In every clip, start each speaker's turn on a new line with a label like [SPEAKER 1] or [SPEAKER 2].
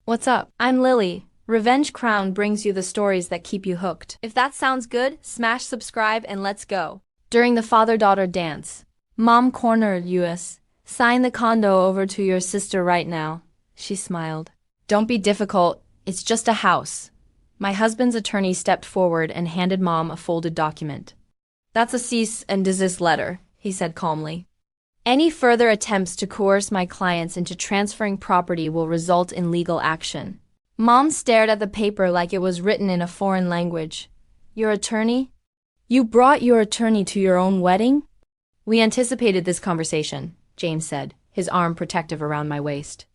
[SPEAKER 1] What's up? I'm Lily. Revenge Crown brings you the stories that keep you hooked. If that sounds good, smash subscribe and let's go. During the father-daughter dance, Mom cornered us. Sign the condo over to your sister right now. She smiled. Don't be difficult. It's just a house. My husband's attorney stepped forward and handed Mom a folded document. That's a cease and desist letter, he said calmly. Any further attempts to coerce my clients into transferring property will result in legal action. Mom stared at the paper like it was written in a foreign language. Your attorney? You brought your attorney to your own wedding? We anticipated this conversation, James said, his arm protective around my waist.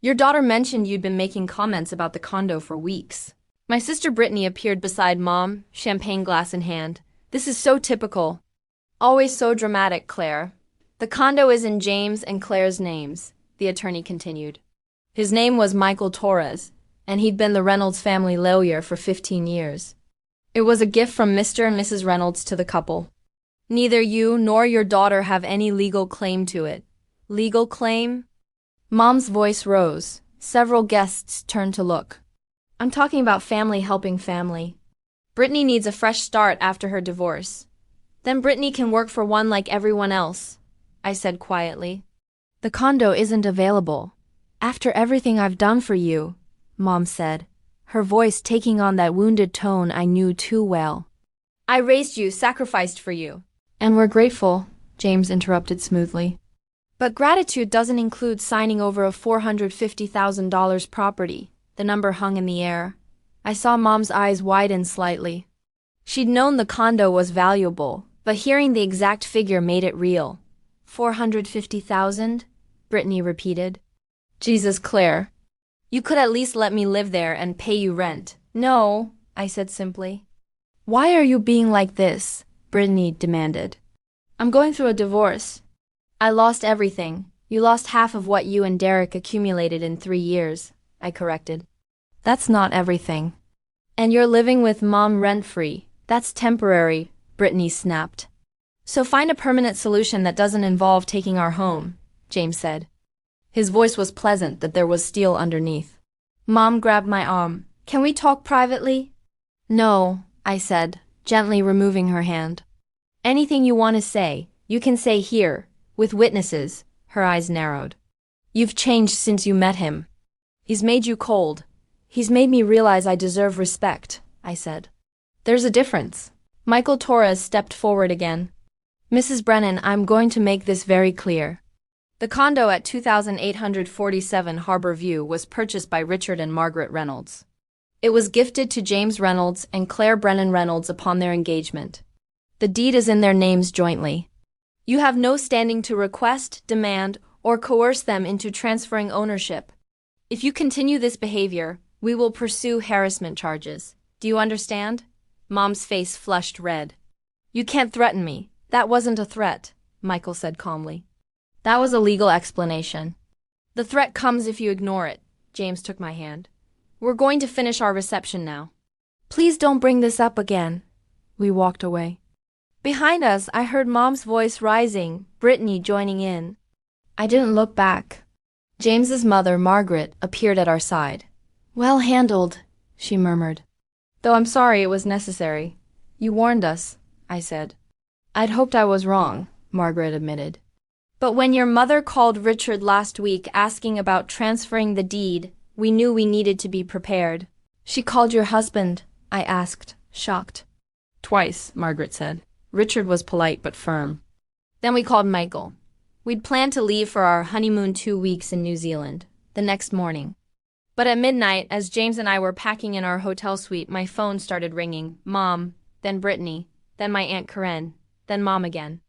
[SPEAKER 1] Your daughter mentioned you'd been making comments about the condo for weeks. My sister Brittany appeared beside Mom, champagne glass in hand. This is so typical. Always so dramatic, Claire. The condo is in James and Claire's names, the attorney continued. His name was Michael Torres, and he'd been the Reynolds family lawyer for 15 years. It was a gift from Mr. and Mrs. Reynolds to the couple. Neither you nor your daughter have any legal claim to it. Legal claim? Mom's voice rose. Several guests turned to look. I'm talking about family helping family. Brittany needs a fresh start after her divorce. Then Brittany can work for one like everyone else, I said quietly. The condo isn't available. After everything I've done for you, Mom said, her voice taking on that wounded tone I knew too well. I raised you, sacrificed for you. And we're grateful, James interrupted smoothly. But gratitude doesn't include signing over a $450,000 property. The number hung in the air. I saw Mom's eyes widen slightly. She'd known the condo was valuable, but hearing the exact figure made it real. 450,000? Brittany repeated. Jesus, Claire. You could at least let me live there and pay you rent. No, I said simply. Why are you being like this? Brittany demanded. I'm going through a divorce. I lost everything. You lost half of what you and Derek accumulated in 3 years, I corrected. That's not everything. And you're living with Mom rent-free. That's temporary, Brittany snapped. So find a permanent solution that doesn't involve taking our home, James said. His voice was pleasant, but there was steel underneath. Mom grabbed my arm. Can we talk privately? No, I said, gently removing her hand. Anything you want to say, you can say here, with witnesses. Her eyes narrowed. You've changed since you met him. He's made you cold. He's made me realize I deserve respect, I said. There's a difference. Michael Torres stepped forward again. Mrs. Brennan, I'm going to make this very clear. The condo at 2847 Harbor View was purchased by Richard and Margaret Reynolds. It was gifted to James Reynolds and Claire Brennan Reynolds upon their engagement. The deed is in their names jointly. You have no standing to request, demand, or coerce them into transferring ownership. If you continue this behavior, we will pursue harassment charges. Do you understand? Mom's face flushed red. You can't threaten me. That wasn't a threat, Michael said calmly. That was a legal explanation. The threat comes if you ignore it. James took my hand. We're going to finish our reception now. Please don't bring this up again. We walked away. Behind us, I heard Mom's voice rising, Brittany joining in. I didn't look back. James's mother, Margaret, appeared at our side. Well handled, she murmured. Though I'm sorry it was necessary. You warned us, I said. I'd hoped I was wrong, Margaret admitted. But when your mother called Richard last week asking about transferring the deed, we knew we needed to be prepared. She called your husband, I asked, shocked. Twice, Margaret said. Richard was polite but firm. Then we called Michael. We'd planned to leave for our honeymoon 2 weeks in New Zealand, the next morning. But at midnight, as James and I were packing in our hotel suite, my phone started ringing. Mom, then Brittany, then my Aunt Karen, then Mom again.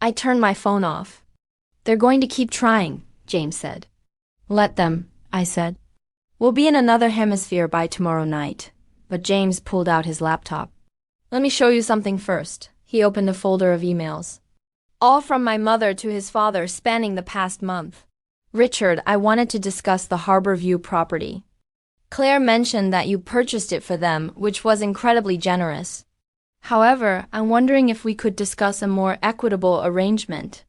[SPEAKER 1] I turned my phone off. They're going to keep trying, James said. Let them, I said. We'll be in another hemisphere by tomorrow night. But James pulled out his laptop. Let me show you something first. He opened a folder of emails. All from my mother to his father spanning the past month. Richard, I wanted to discuss the Harbor View property. Claire mentioned that you purchased it for them, which was incredibly generous. However, I'm wondering if we could discuss a more equitable arrangement.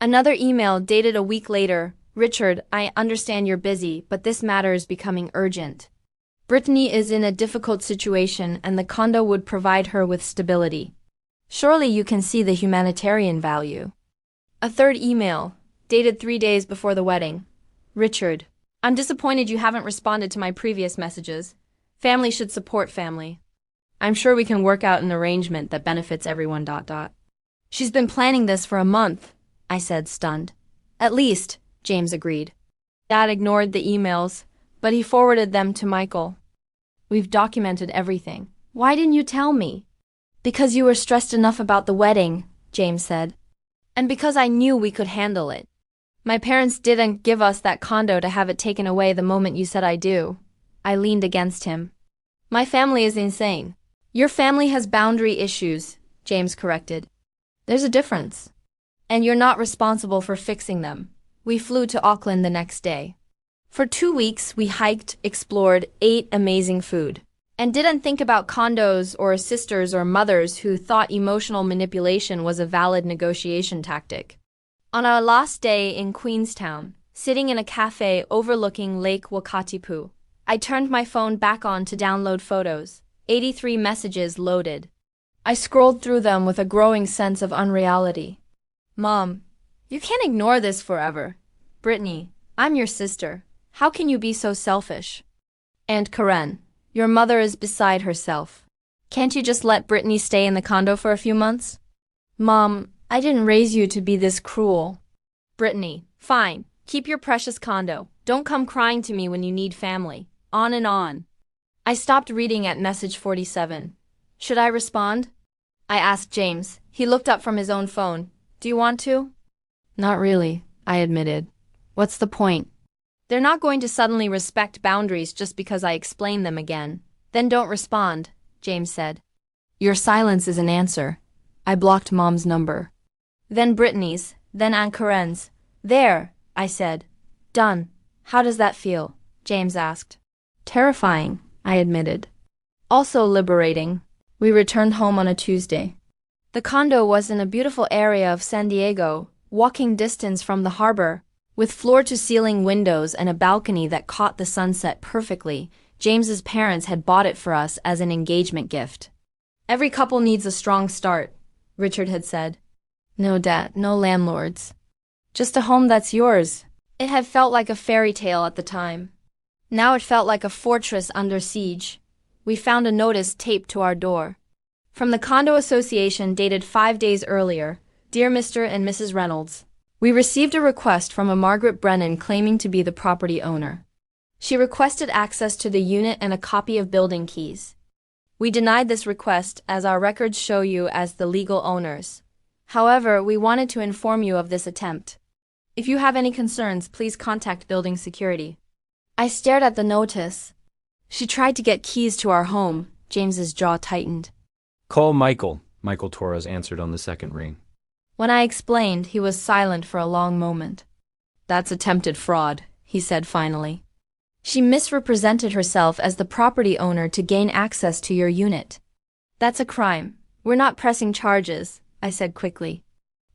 [SPEAKER 1] Another email dated a week later. Richard, I understand you're busy, but this matter is becoming urgent. Brittany is in a difficult situation and the condo would provide her with stability. Surely you can see the humanitarian value. A third email, dated 3 days before the wedding. Richard, I'm disappointed you haven't responded to my previous messages. Family should support family. I'm sure we can work out an arrangement that benefits everyone. She's been planning this for a month, I said, stunned. At least, James agreed. Dad ignored the emails, but he forwarded them to Michael. We've documented everything. Why didn't you tell me? Because you were stressed enough about the wedding, James said. And because I knew we could handle it. My parents didn't give us that condo to have it taken away the moment you said I do. I leaned against him. My family is insane. Your family has boundary issues, James corrected. There's a difference. And you're not responsible for fixing them. We flew to Auckland the next day. For 2 weeks, we hiked, explored, ate amazing food, and didn't think about condos or sisters or mothers who thought emotional manipulation was a valid negotiation tactic. On our last day in Queenstown, sitting in a cafe overlooking Lake Wakatipu, I turned my phone back on to download photos. 83 messages loaded. I scrolled through them with a growing sense of unreality. Mom, you can't ignore this forever. Brittany, I'm your sister. How can you be so selfish? And Karen, your mother is beside herself. Can't you just let Brittany stay in the condo for a few months? Mom, I didn't raise you to be this cruel. Brittany, fine. Keep your precious condo. Don't come crying to me when you need family. On and on. I stopped reading at message 47. Should I respond? I asked James. He looked up from his own phone. Do you want to? Not really, I admitted. What's the point? They're not going to suddenly respect boundaries just because I explain them again. Then don't respond, James said. Your silence is an answer. I blocked Mom's number. Then Brittany's, then Aunt Karen's. There, I said. Done. How does that feel? James asked. Terrifying, I admitted. Also liberating. We returned home on a Tuesday. The condo was in a beautiful area of San Diego, walking distance from the harbor, with floor-to-ceiling windows and a balcony that caught the sunset perfectly. James's parents had bought it for us as an engagement gift. Every couple needs a strong start, Richard had said. No, Dad, no landlords. Just a home that's yours. It had felt like a fairy tale at the time. Now it felt like a fortress under siege. We found a notice taped to our door. From the condo association dated 5 days earlier, Dear Mr. and Mrs. Reynolds. We received a request from a Margaret Brennan claiming to be the property owner. She requested access to the unit and a copy of building keys. We denied this request as our records show you as the legal owners. However, we wanted to inform you of this attempt. If you have any concerns, please contact building security. I stared at the notice. She tried to get keys to our home. James's jaw tightened.
[SPEAKER 2] Call Michael, Michael Torres answered on the second ring.
[SPEAKER 1] When I explained, he was silent for a long moment. That's attempted fraud, he said finally. She misrepresented herself as the property owner to gain access to your unit. That's a crime. We're not pressing charges, I said quickly.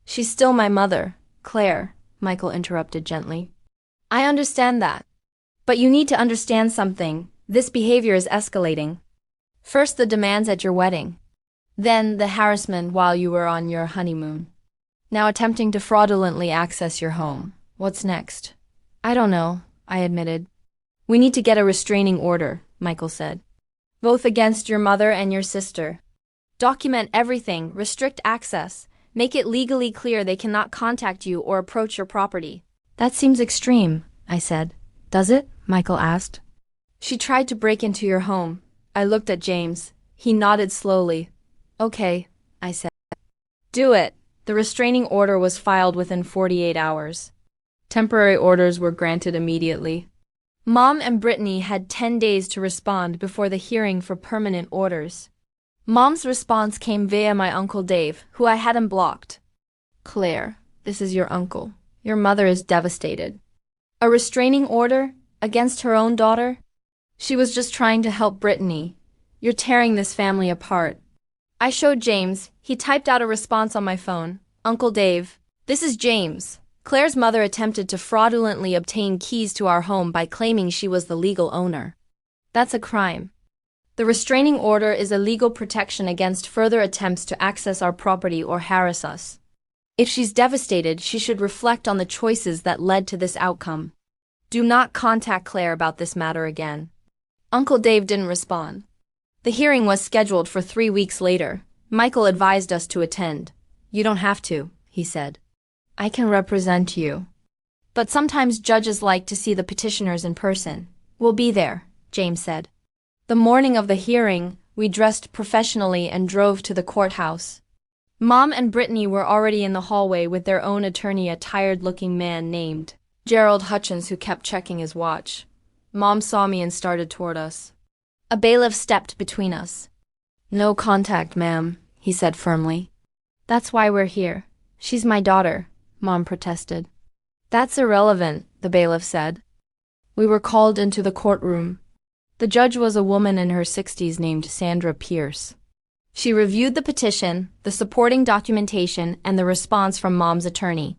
[SPEAKER 1] She's still my mother, Claire, Michael interrupted gently. I understand that. But you need to understand something. This behavior is escalating. First the demands at your wedding. Then the harassment while you were on your honeymoon. Now attempting to fraudulently access your home. What's next? I don't know, I admitted. We need to get a restraining order, Michael said. Both against your mother and your sister. Document everything, restrict access, make it legally clear they cannot contact you or approach your property. That seems extreme, I said. Does it? Michael asked. She tried to break into your home. I looked at James. He nodded slowly. Okay, I said. Do it. The restraining order was filed within 48 hours. Temporary orders were granted immediately. Mom and Brittany had 10 days to respond before the hearing for permanent orders. Mom's response came via my Uncle Dave, who I hadn't blocked. Claire, this is your uncle. Your mother is devastated. A restraining order? Against her own daughter? She was just trying to help Brittany. You're tearing this family apart. I showed James. He typed out a response on my phone. Uncle Dave, this is James. Claire's mother attempted to fraudulently obtain keys to our home by claiming she was the legal owner. That's a crime. The restraining order is a legal protection against further attempts to access our property or harass us. If she's devastated, she should reflect on the choices that led to this outcome. Do not contact Claire about this matter again. Uncle Dave didn't respond. The hearing was scheduled for 3 weeks later. Michael advised us to attend. You don't have to, he said. I can represent you. But sometimes judges like to see the petitioners in person. We'll be there, James said. The morning of the hearing, we dressed professionally and drove to the courthouse. Mom and Brittany were already in the hallway with their own attorney, a tired-looking man named Gerald Hutchins, who kept checking his watch. Mom saw me and started toward us. A bailiff stepped between us. No contact, ma'am, he said firmly. That's why we're here. She's my daughter, Mom protested. That's irrelevant, the bailiff said. We were called into the courtroom. The judge was a woman in her 60s named Sandra Pierce. She reviewed the petition, the supporting documentation, and the response from Mom's attorney.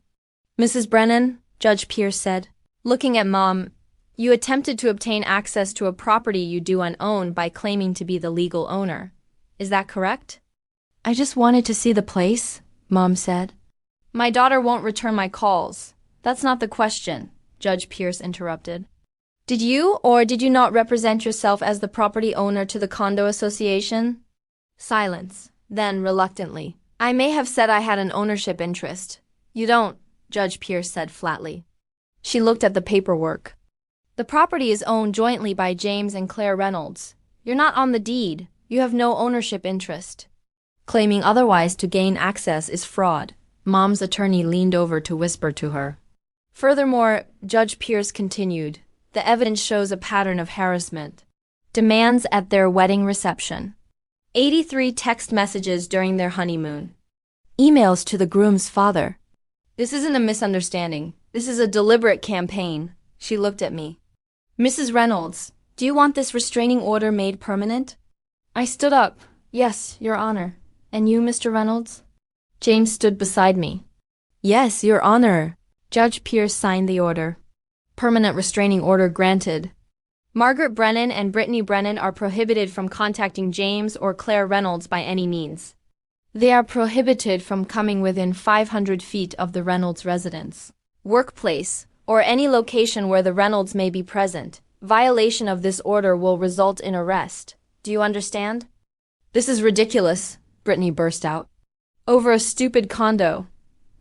[SPEAKER 1] Mrs. Brennan, Judge Pierce said, looking at Mom, you attempted to obtain access to a property you do own by claiming to be the legal owner. Is that correct? I just wanted to see the place, Mom said. My daughter won't return my calls. That's not the question, Judge Pierce interrupted. Did you or did you not represent yourself as the property owner to the Condo Association? Silence. Then, reluctantly, I may have said I had an ownership interest. You don't, Judge Pierce said flatly. She looked at the paperwork. The property is owned jointly by James and Claire Reynolds. You're not on the deed. You have no ownership interest. Claiming otherwise to gain access is fraud. Mom's attorney leaned over to whisper to her. Furthermore, Judge Pierce continued, the evidence shows a pattern of harassment. Demands at their wedding reception. 83 text messages during their honeymoon. Emails to the groom's father. This isn't a misunderstanding. This is a deliberate campaign. She looked at me. Mrs. Reynolds, do you want this restraining order made permanent? I stood up. Yes, Your Honor. And you, Mr. Reynolds? James stood beside me. Yes, Your Honor. Judge Pierce signed the order. Permanent restraining order granted. Margaret Brennan and Brittany Brennan are prohibited from contacting James or Claire Reynolds by any means. They are prohibited from coming within 500 feet of the Reynolds residence, workplace, or any location where the Reynolds may be present. Violation of this order will result in arrest. Do you understand? This is ridiculous, Brittany burst out. Over a stupid condo.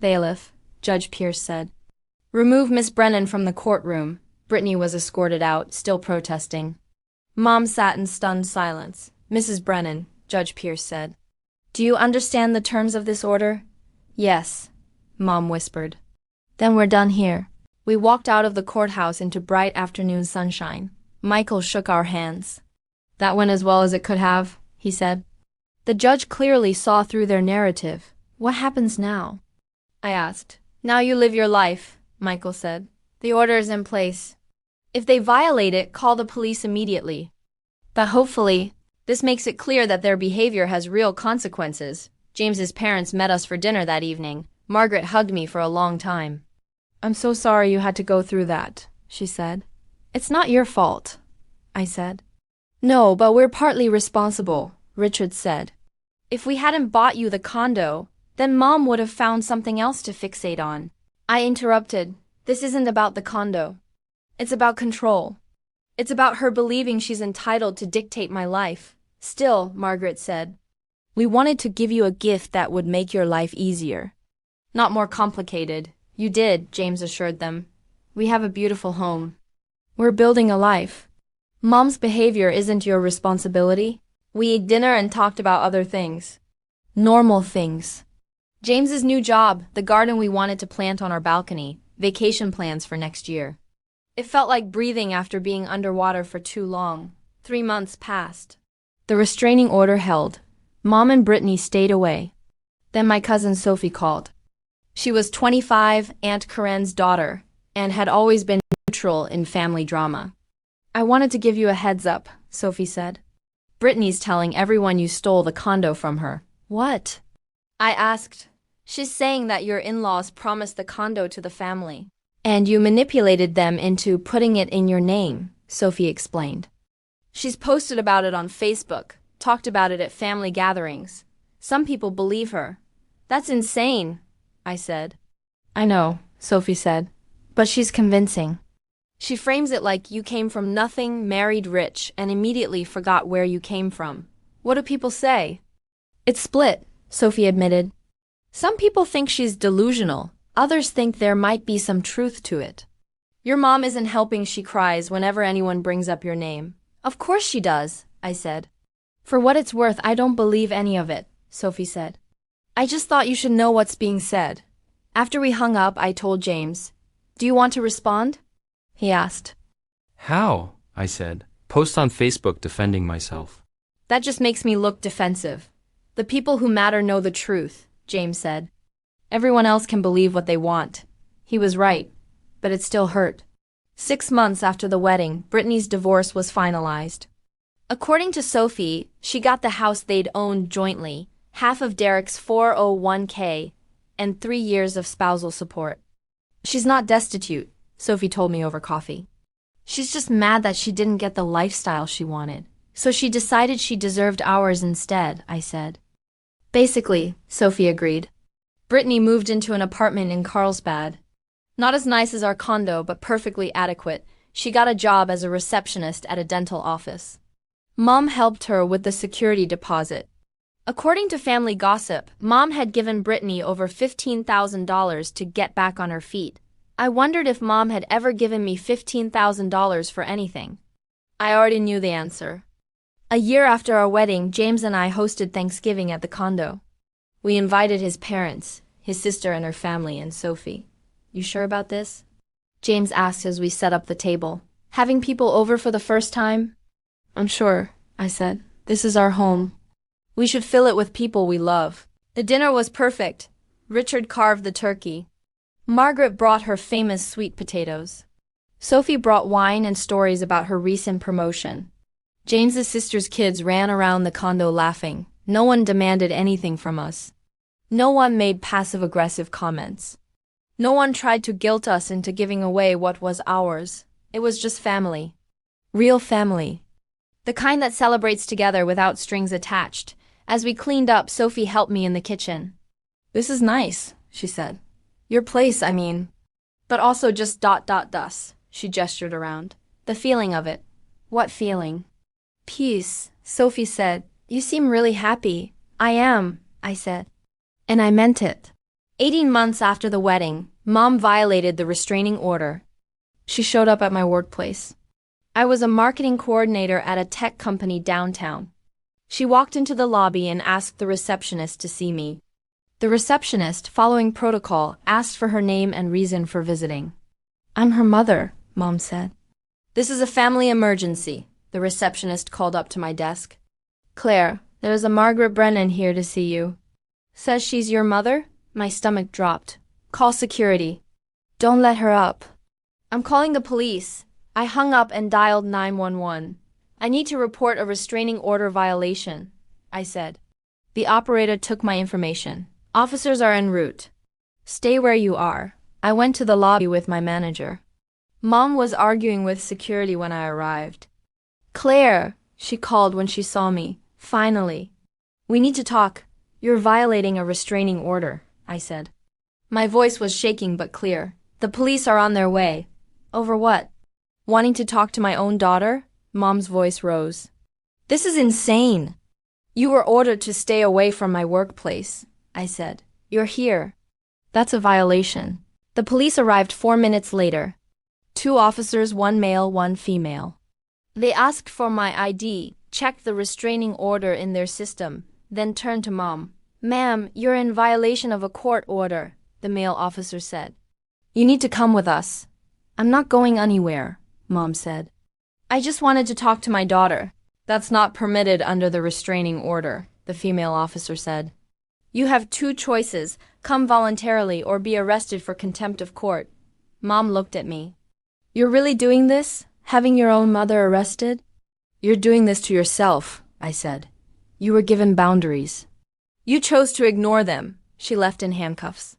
[SPEAKER 1] Bailiff, Judge Pierce said. Remove Miss Brennan from the courtroom. Brittany was escorted out, still protesting. Mom sat in stunned silence. Mrs. Brennan, Judge Pierce said. Do you understand the terms of this order? Yes, Mom whispered. Then we're done here. We walked out of the courthouse into bright afternoon sunshine. Michael shook our hands. That went as well as it could have, he said. The judge clearly saw through their narrative. What happens now? I asked. Now you live your life, Michael said. The order is in place. If they violate it, call the police immediately. But hopefully, this makes it clear that their behavior has real consequences. James's parents met us for dinner that evening. Margaret hugged me for a long time. I'm so sorry you had to go through that, she said. It's not your fault, I said. No, but we're partly responsible, Richard said. If we hadn't bought you the condo, then Mom would have found something else to fixate on. I interrupted. This isn't about the condo. It's about control. It's about her believing she's entitled to dictate my life. Still, Margaret said, we wanted to give you a gift that would make your life easier. Not more complicated. You did, James assured them. We have a beautiful home. We're building a life. Mom's behavior isn't your responsibility. We ate dinner and talked about other things. Normal things. James's new job, the garden we wanted to plant on our balcony, vacation plans for next year. It felt like breathing after being underwater for too long. 3 months passed. The restraining order held. Mom and Brittany stayed away. Then my cousin Sophie called. She was 25, Aunt Corinne's daughter, and had always been neutral in family drama. I wanted to give you a heads up, Sophie said. Brittany's telling everyone you stole the condo from her. What? I asked. She's saying that your in-laws promised the condo to the family. And you manipulated them into putting it in your name, Sophie explained. She's posted about it on Facebook, talked about it at family gatherings. Some people believe her. That's insane, I said. I know, Sophie said, but she's convincing. She frames it like you came from nothing, married rich, and immediately forgot where you came from. What do people say? It's split, Sophie admitted. Some people think she's delusional. Others think there might be some truth to it. Your mom isn't helping, she cries whenever anyone brings up your name. Of course she does, I said. For what it's worth, I don't believe any of it, Sophie said. I just thought you should know what's being said. After we hung up, I told James. Do you want to respond? He asked.
[SPEAKER 2] How? I said. Post on Facebook defending myself.
[SPEAKER 1] That just makes me look defensive. The people who matter know the truth, James said. Everyone else can believe what they want. He was right, but it still hurt. 6 months after the wedding, Brittany's divorce was finalized. According to Sophie, she got the house they'd owned jointly, half of Derek's 401k, and 3 years of spousal support. She's not destitute, Sophie told me over coffee. She's just mad that she didn't get the lifestyle she wanted. So she decided she deserved ours instead, I said. Basically, Sophie agreed. Brittany moved into an apartment in Carlsbad. Not as nice as our condo, but perfectly adequate. She got a job as a receptionist at a dental office. Mom helped her with the security deposit. According to family gossip, Mom had given Brittany over $15,000 to get back on her feet. I wondered if Mom had ever given me $15,000 for anything. I already knew the answer. A year after our wedding, James and I hosted Thanksgiving at the condo. We invited his parents, his sister and her family, and Sophie. You sure about this? James asked as we set up the table. Having people over for the first time? I'm sure, I said. This is our home. We should fill it with people we love. The dinner was perfect. Richard carved the turkey. Margaret brought her famous sweet potatoes. Sophie brought wine and stories about her recent promotion. James's sister's kids ran around the condo laughing. No one demanded anything from us. No one made passive-aggressive comments. No one tried to guilt us into giving away what was ours. It was just family. Real family. The kind that celebrates together without strings attached. As we cleaned up, Sophie helped me in the kitchen. This is nice, she said. Your place, I mean. But also just ... She gestured around. The feeling of it. What feeling? Peace, Sophie said. You seem really happy. I am, I said. And I meant it. 18 months after the wedding, Mom violated the restraining order. She showed up at my workplace. I was a marketing coordinator at a tech company downtown. She walked into the lobby and asked the receptionist to see me. The receptionist, following protocol, asked for her name and reason for visiting. I'm her mother, Mom said. This is a family emergency, the receptionist called up to my desk. Claire, there's a Margaret Brennan here to see you. Says she's your mother? My stomach dropped. Call security. Don't let her up. I'm calling the police. I hung up and dialed 911. I need to report a restraining order violation, I said. The operator took my information. Officers are en route. Stay where you are. I went to the lobby with my manager. Mom was arguing with security when I arrived. Claire, she called when she saw me. Finally. We need to talk. You're violating a restraining order, I said. My voice was shaking but clear. The police are on their way. Over what? Wanting to talk to my own daughter? Mom's voice rose. This is insane. You were ordered to stay away from my workplace, I said. You're here. That's a violation. The police arrived 4 minutes later. 2 officers, 1 male, 1 female. They asked for my ID, checked the restraining order in their system, then turned to Mom. Ma'am, you're in violation of a court order, the male officer said. You need to come with us. I'm not going anywhere, Mom said. I just wanted to talk to my daughter. That's not permitted under the restraining order, the female officer said. You have 2 choices, come voluntarily or be arrested for contempt of court. Mom looked at me. You're really doing this? Having your own mother arrested? You're doing this to yourself, I said. You were given boundaries. You chose to ignore them. she left in handcuffs.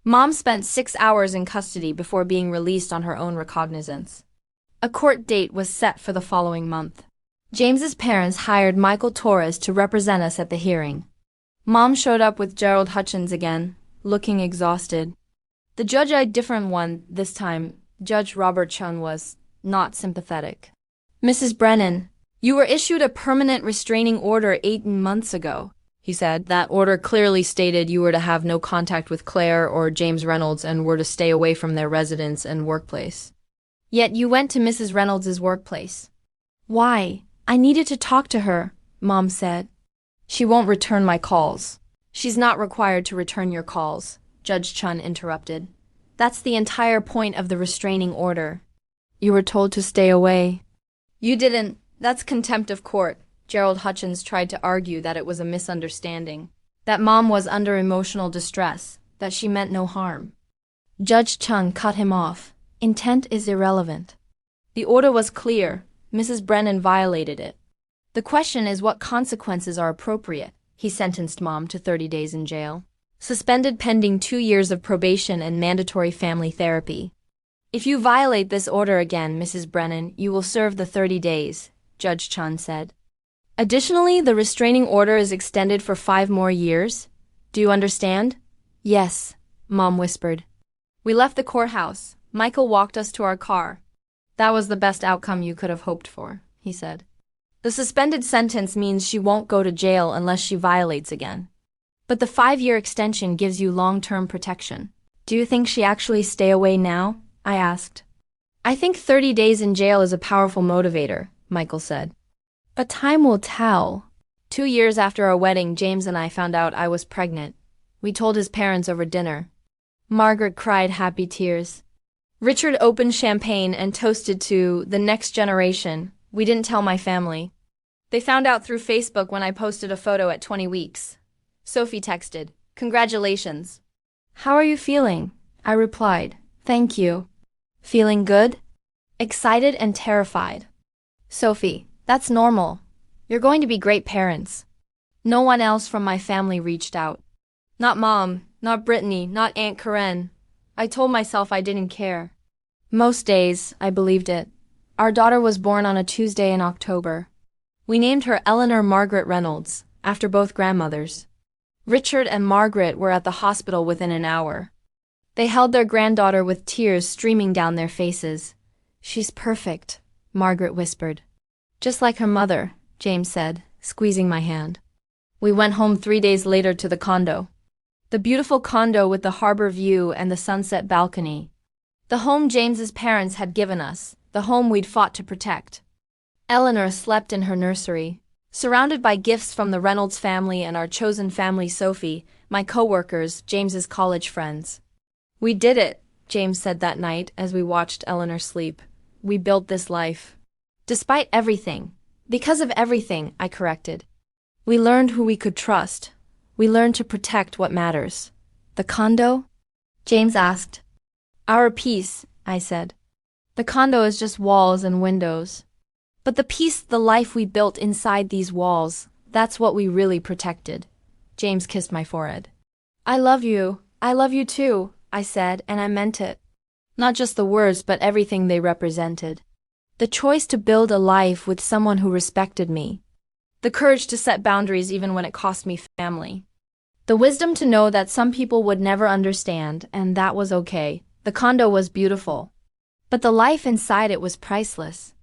[SPEAKER 1] Mom spent 6 hours in custody before being released on her own recognizance. A court date was set for the following month. James's parents hired Michael Torres to represent us at the hearing. Mom showed up with Gerald Hutchins again, looking exhausted. The judge, a different one this time, Judge Robert Chung, was not sympathetic. Mrs. Brennan, you were issued a permanent restraining order 18 months ago, he said. That order clearly stated you were to have no contact with Claire or James Reynolds and were to stay away from their residence and workplace. Yet you went to Mrs. Reynolds' workplace. Why? I needed to talk to her, Mom said. She won't return my calls. She's not required to return your calls, Judge Chun interrupted. That's the entire point of the restraining order. You were told to stay away. You didn't. That's contempt of court. Gerald Hutchins tried to argue that it was a misunderstanding, that Mom was under emotional distress, that she meant no harm. Judge Chung cut him off. Intent is irrelevant. The order was clear. Mrs. Brennan violated it. The question is what consequences are appropriate. He sentenced Mom to 30 days in jail, suspended pending 2 years of probation and mandatory family therapy. If you violate this order again, Mrs. Brennan, you will serve the 30 days, Judge Chun said. Additionally, the restraining order is extended for 5 more years. Do you understand? Yes, Mom whispered. We left the courthouse. Michael walked us to our car. That was the best outcome you could have hoped for, he said. The suspended sentence means she won't go to jail unless she violates again. But the 5-year extension gives you long-term protection. Do you think she actually stay away now? I asked. I think 30 days in jail is a powerful motivator, Michael said. But time will tell. 2 years after our wedding, James and I found out I was pregnant. We told his parents over dinner. Margaret cried happy tears. Richard opened champagne and toasted to the next generation. We didn't tell my family. They found out through Facebook when I posted a photo at 20 weeks. Sophie texted, "Congratulations." "How are you feeling?" I replied, "Thank you." "Feeling good?" "Excited and terrified." "Sophie, that's normal. You're going to be great parents." No one else from my family reached out. Not Mom, not Brittany, not Aunt Karen. I told myself I didn't care. Most days, I believed it. Our daughter was born on a Tuesday in October. We named her Eleanor Margaret Reynolds, after both grandmothers. Richard and Margaret were at the hospital within an hour. They held their granddaughter with tears streaming down their faces. "She's perfect," Margaret whispered. "Just like her mother," James said, squeezing my hand. We went home 3 days later to the condo. The beautiful condo with the harbor view and the sunset balcony. The home James's parents had given us, the home we'd fought to protect. Eleanor slept in her nursery, surrounded by gifts from the Reynolds family and our chosen family, Sophie, my co-workers, James's college friends. "We did it," James said that night as we watched Eleanor sleep. "We built this life." Despite everything. Because of everything, I corrected. We learned who we could trust. We learned to protect what matters. "The condo?" James asked. "Our peace," I said. "The condo is just walls and windows. But the peace, the life we built inside these walls, that's what we really protected." James kissed my forehead. "I love you. I love you too," I said, and I meant it. Not just the words, but everything they represented. The choice to build a life with someone who respected me. The courage to set boundaries even when it cost me family. The wisdom to know that some people would never understand, and that was okay. The condo was beautiful. But the life inside it was priceless.